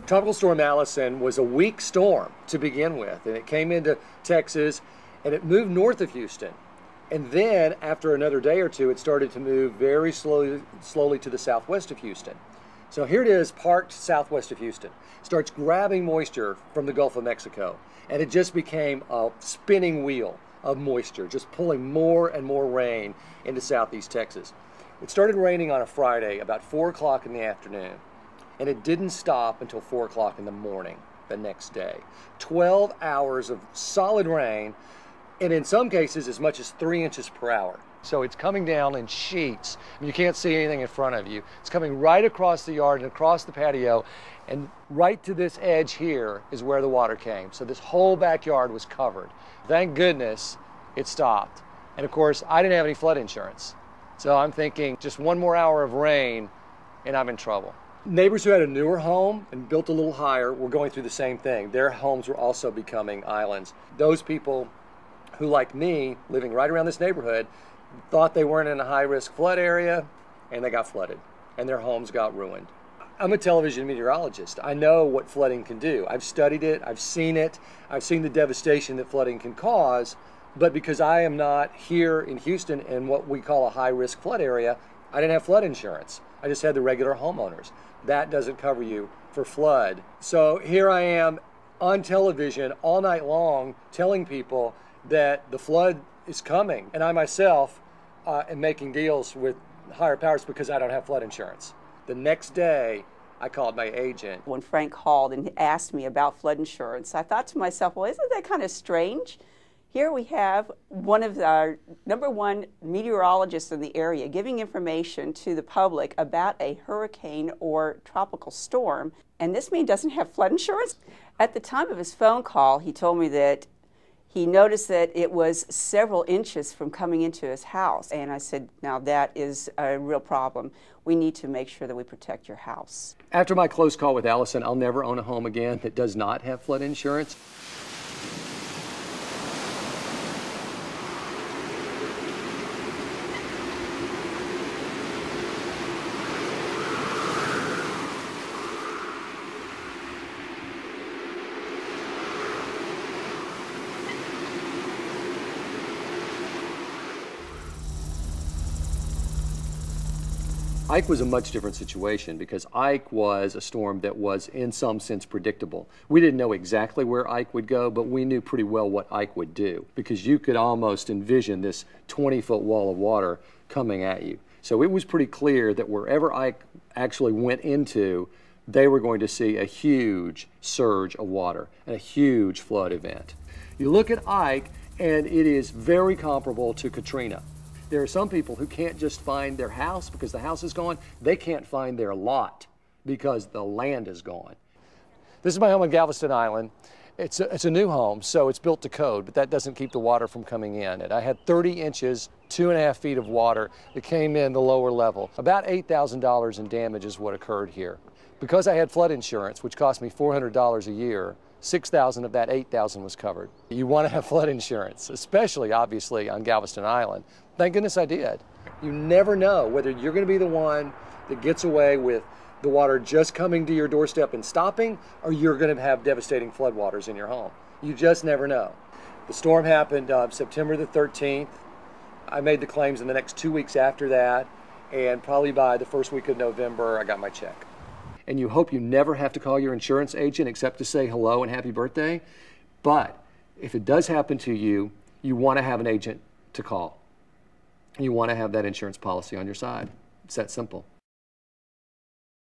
Tropical Storm Allison was a weak storm to begin with, and it came into Texas and it moved north of Houston. And then after another day or two, it started to move very slowly to the southwest of Houston. So here it is, parked southwest of Houston. Starts grabbing moisture from the Gulf of Mexico, and it just became a spinning wheel of moisture, just pulling more and more rain into southeast Texas. It started raining on a Friday about 4 o'clock in the afternoon, and it didn't stop until 4 o'clock in the morning the next day. 12 hours of solid rain, and in some cases as much as 3 inches per hour. So it's coming down in sheets. You can't see anything in front of you. It's coming right across the yard and across the patio, and right to this edge here is where the water came. So this whole backyard was covered. Thank goodness it stopped. And of course, I didn't have any flood insurance. So I'm thinking just one more hour of rain and I'm in trouble. Neighbors who had a newer home and built a little higher were going through the same thing. Their homes were also becoming islands. Those people who, like me, living right around this neighborhood, thought they weren't in a high-risk flood area, and they got flooded, and their homes got ruined. I'm a television meteorologist. I know what flooding can do. I've studied it, I've seen the devastation that flooding can cause, but because I am not here in Houston in what we call a high-risk flood area, I didn't have flood insurance. I just had the regular homeowners. That doesn't cover you for flood. So here I am on television all night long telling people that the flood is coming, and I myself am making deals with higher powers because I don't have flood insurance. The next day, I called my agent. When Frank called and asked me about flood insurance, I thought to myself, well, isn't that kind of strange? Here we have one of our #1 meteorologists in the area giving information to the public about a hurricane or tropical storm, and this man doesn't have flood insurance? At the time of his phone call, he told me that he noticed that it was several inches from coming into his house. And I said, now that is a real problem. We need to make sure that we protect your house. After my close call with Allison, I'll never own a home again that does not have flood insurance. Ike was a much different situation because Ike was a storm that was in some sense predictable. We didn't know exactly where Ike would go, but we knew pretty well what Ike would do because you could almost envision this 20-foot wall of water coming at you. So it was pretty clear that wherever Ike actually went into, they were going to see a huge surge of water and a huge flood event. You look at Ike and it is very comparable to Katrina. There are some people who can't just find their house because the house is gone. They can't find their lot because the land is gone. This is my home on Galveston Island. It's a new home, so it's built to code, but that doesn't keep the water from coming in. And I had 30 inches, 2.5 feet of water that came in the lower level. About $8,000 in damage is what occurred here. Because I had flood insurance, which cost me $400 a year, $6,000 of that $8,000 was covered. You want to have flood insurance, especially obviously on Galveston Island. Thank goodness I did. You never know whether you're going to be the one that gets away with the water just coming to your doorstep and stopping, or you're going to have devastating floodwaters in your home. You just never know. The storm happened September the 13th. I made the claims in the next 2 weeks after that, and probably by the first week of November, I got my check. And you hope you never have to call your insurance agent except to say hello and happy birthday. But if it does happen to you, you want to have an agent to call. You want to have that insurance policy on your side. It's that simple.